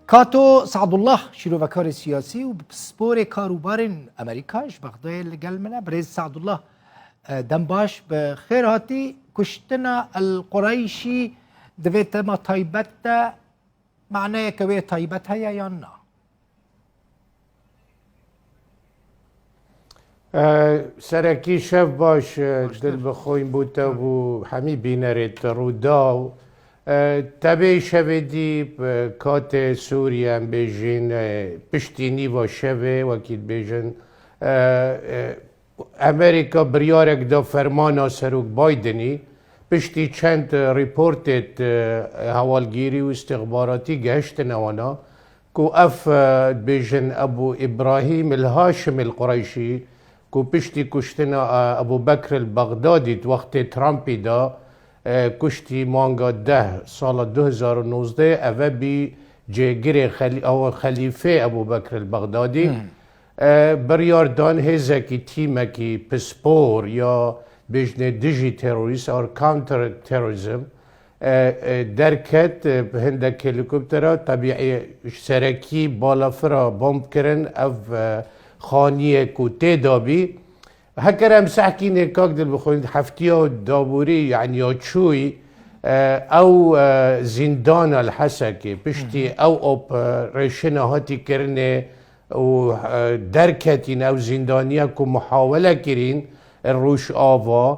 کاتو سعد الله شیروکار سیاسی و سپور کاروبار امریکاش بغداد لگل منه برز سعد الله دم باش بخیر هاتی کشتنا القریشی دویت ما طایبت ده معنی که طایبت هیا یا نه؟ سرکی شف باش دل بخویم بوده و همی بینرت روداو تبی شودی کات سوریه هم بیجین پشتینی و شوه وکید بیجن امریکا بریارک دا فرمانا سروک بایدنی پشتی چند ریپورتت حوالگیری و استخباراتی گشت نوانا کو اف بیجن ابو ابراهیم الهاشم القریشی کو پشتی کشتنا ابو بکر البغدادی وقت ترامپی دا کشتی مانگا 10 سال 2019 اوه بی جگر خلیفه ابو بکر البغدادی بریاردان هزکی تیمکی پسپور یا بجنه دیجی تروریست اور کانتر تروریزم درکت هندک هلیکوپترها طبیعی سرکی بالا فرا بمب کرن او خانیه کو تدابی هكرا مسحكين كاك دل بخوين حفتيو دابوري يعني يوتشوي او زندان الحسكي بشتي او اوبريشن هاتي كرني و دركتين او زندانية كو محاولة كرين الروش آوا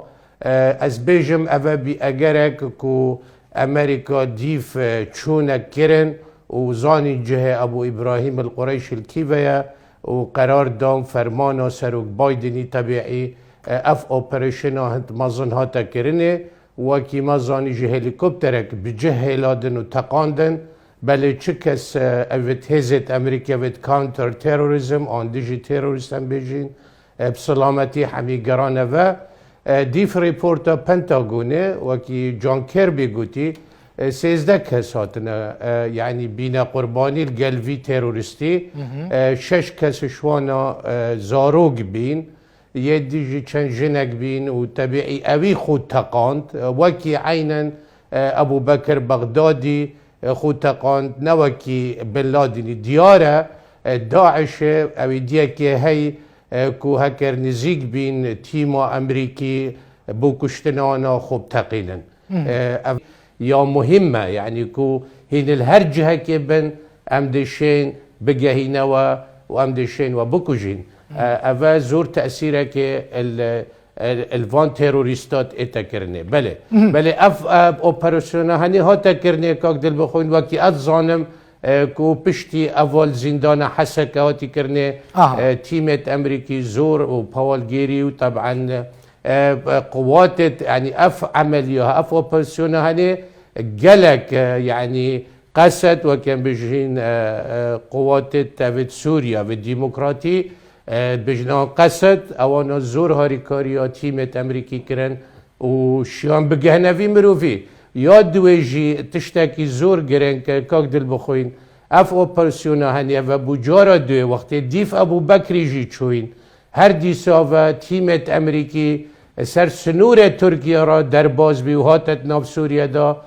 از بيجم اوه بي اگرك كو امريكا ديف چونك كرن و زاني جه ابو ابراهيم القريش الكيفية و قرار دام فرمان سروک بایدنی طبیعی اف اپریشن هنت مازن هاتا کرنه و کی مازانی جه هلیکوپترک بجه هلادن و تقاندن بله چه کس اوت هزت امریکا اوت کانتر تروریزم آن دیجی تروریست هم بیجین بسلامتی حمیگرانه و دیف ریپورتا پنتاگونه و کی جان کربی گوتی 13 کس هاتنا یعنی بینا قربانی الگلوی تروریستی 6 کس شوانا زاروگ بین یه دیجی چند جنگ بین و طبیعی اوی خود تقاند وکی عینا ابو بکر بغدادی خود تقاند نوکی بن لادنی دیاره داعش اوی دیه که هی کو هکر نزیگ بین تیما امریکی بو کشتنانا خوب تقینن یا مهمه یعنی کو هین الهر جهه که بن ام دشین بگهینه و ام دشین و بکجین اوه زور تأثیره که الوان تروریستات ایتا کرنه بله اف اپراسیونه هنی ها تا کرنه که دل بخوین وکی از زانم کو پشتی اول زندان حسکه هاتی کرنه تیمت امریکی زور و پاولگیری و طبعا قوات يعني اف عمليه اف اوبراسيون هني قالك يعني قصد وكان بيجين قوات تبع سوريا والديمقراطي بجنا قصد اوانا زور هاريكاريا تيمت امريكي كرن وشيان بجهنوي مروفي يا دويجي تشتكي زور جرن كاك دل بخوين اف اوبراسيون هني وبجارة دو وقت ديف ابو بكر جي تشوين هر دیسا تیمت امریکی سر سنور ترکیه را در باز بی و هاتت ناف سوریه دا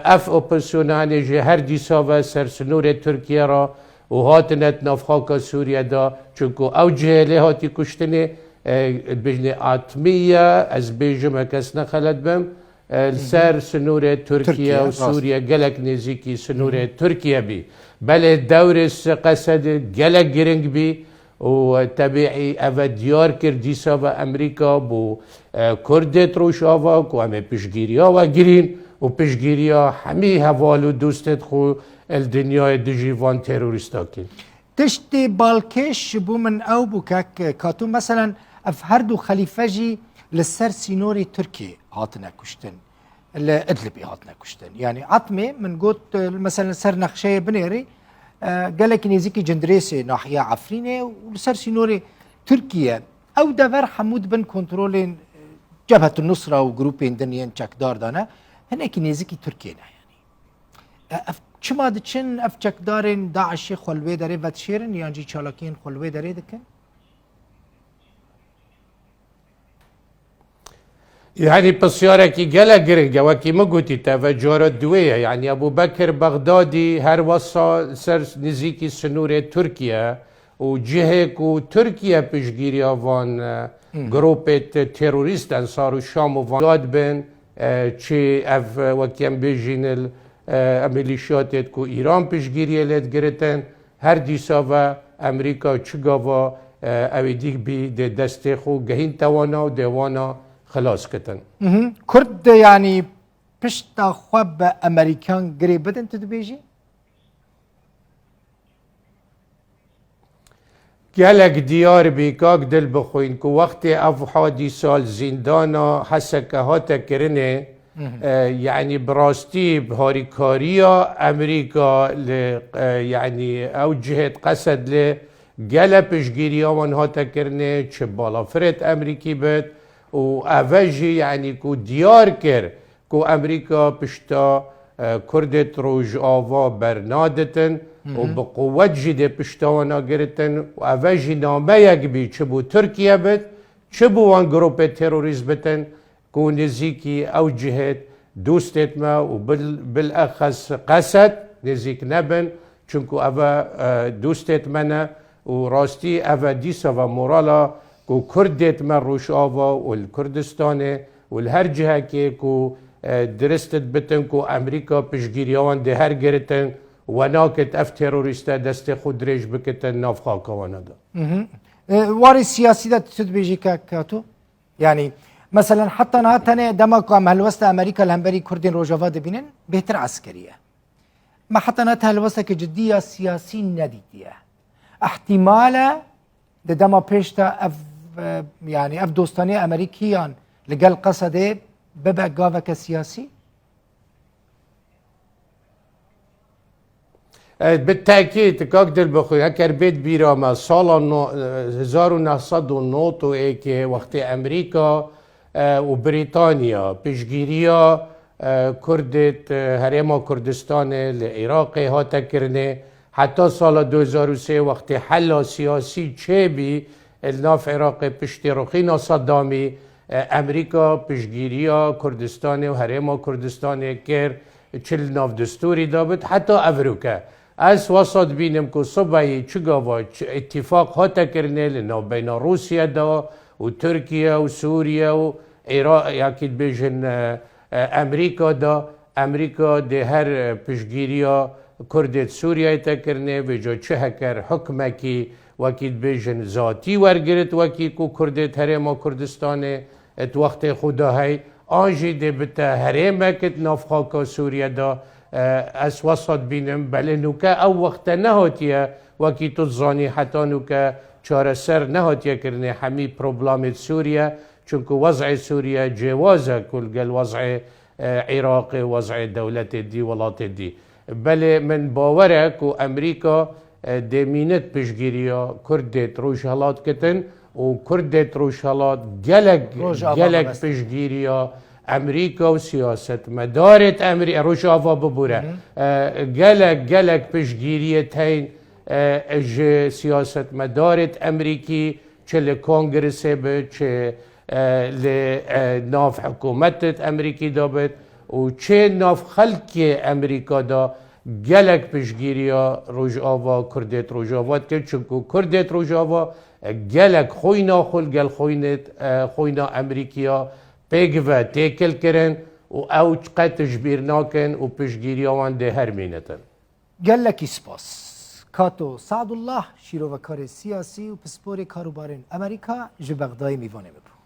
اف اپسیونانه جه هر دیسا سر سنور ترکیه را و هاتنت ناف خاک سوریه دا چونکو او جهله هاتی کشتنه بجنه آتمیه از بیجم کس نخلد بم سر سنور ترکیه و سوریه گلک نزیکی سنور ترکیه بی بله دورس قصد گلک گرنگ بی و طبیعی اوه دیار کردیسا و امریکا بو کردت روش آوا که همه پیشگیری ها و گرین و پیشگیری ها همه حوال و دوستت خو الدنیای دجیوان تروریستا کن تشتی بالکش بو من او بو که کاتو مثلا اف هر دو خلیفه جی لسر سینوری ترکی هاتنا کشتن لادلبی هاتنا کشتن يعني عطمه من قلت مثلا سر نقشه بنيري قال لك نيزيكي جندريسي ناحية عفرينة وسر سينوري تركيا أو دفر حمود بن كنترولين جبهة النصرة وجروبين دنيان چكدار دانا هناك نيزيكي تركيا يعني شما دچن اف چكدارين داعشي خلوه داره ودشيرن يانجي چالاكين خلوه داره دكن يعني بسيارة جلا جرنجا وكي مقوتي تفجر دوية يعني أبو بكر بغدادي هر وصا سر نزيكي سنورة تركيا وجهك وتركيا بشجيري وان جروبة تيروريست أنصار الشام وان داد بن چه اف وكيم بيجين الميليشيات كو إيران بشجيري لد جرتن هر ديسا و أمريكا چگاوا اویدیک بی ده دست خو گهین توانا و دیوانا خلاص کتن كرد يعني پشتا خواب امريكان گري بدن تدبيجي؟ گلک دیار بیکاک دل بخوین که وقتی اف حادی سال زندانا حسکه هاتا کرنه يعني براستي بهاريكاريا امريكا يعني او جهه قصد ل جلبش جيريا وانها تكرنه چه بالا فرت امريكي بد و اوجي يعني كو ديار كر كو امريكا بشتا كردت روج آوا برنادتن و بقوة جده بشتا وانا گرتن و اوجي نامه يك بي چه بو تركيا بد چه بو وان گروپ تيروريز بتن كو نزيكي او جهت دوستت ما وبالاخص قصد نزيك نبن چونكو اوه دوستت منا وراستي اوه ديسا و مورالا كو كردت من روش آوا والكردستان والهر جهة كي كو درستت بتن كو امريكا پشگيريوان ده هر گرتن وناكت اف تيروريستا دست خود ريش بكتن ناف خاكا وندا واري السياسي ده تدبيجي كاتو يعني مثلا حتى نهاتنا دمك هلوسط امريكا الهمبري كردين روجافا دبينن بهتر عسكريه ما حتى نهاتها هلوسط كجديه سياسي نديديه احتمالا دما بيشتا اف يعني اف دوستاني امريكيان لقال قصده ببقى قافك سياسي بالتأكيد كاكدل بخوي هكر بيت بيراما سالا 1909 ايكي وقت امريكا وبريطانيا بشگیریا کردت هرما کردستان العراق هاتا کرنه حتی سال 2003 وقت حل سیاسی چه بی الناف عراق پشتی رخینا صدامی امریکا پشگیریا کردستان و هرما کردستان کر چل ناف دستوری دابد حتی افریقا از وسط بینم که صبحی چگاوا اتفاق هاتا کرنه لناف بین روسیه دا و ترکیه و سوریه و عراق یاکید بیشن امریکا دا امریکا ده هر پشگیریا کردت سوریه تکرنه و جا چه هکر حکمه کی وکید بیشن ذاتی ورگرد وکی کو کردت هرما کردستان ات وقت خدا های آنجی ده بتا هرما کت نافخاکا سوریه دا از وسط بینم بله نوکه او وقت نهاتیه وکی تزانی حتی نوکه چاره سر نهاتیه کرنه همی پروبلامت سوریه چونکو وضع سوريا جوازه كل قال وضع عراق وضع دولة دي ولات دي بل من باورك وامريكا دمينت بشگيريا كردت روشهالات كتن وكردت روشهالات جلق بشگيريا امريكا وسياسة مدارة امريكا روشافا ببورة جلق بشگيريا تين سياسة مدارة امريكي چه كونغرس به لناف حكومت امريكي دابت و چه ناف خلق امريكا دا گلک پشگیریا روجاوا کردت روجاوات کرد چونکو کردت روجاوا گلک خوینا خل گل خوینا امریکیا پیگ و تیکل کرن و او قد تجبیر ناکن و پشگیریا وان ده هر مینتن گلکی سپاس کاتو سعد الله شیرو و کار سیاسی و پسپور کاروبارن امریکا جبغدای میوانه ببو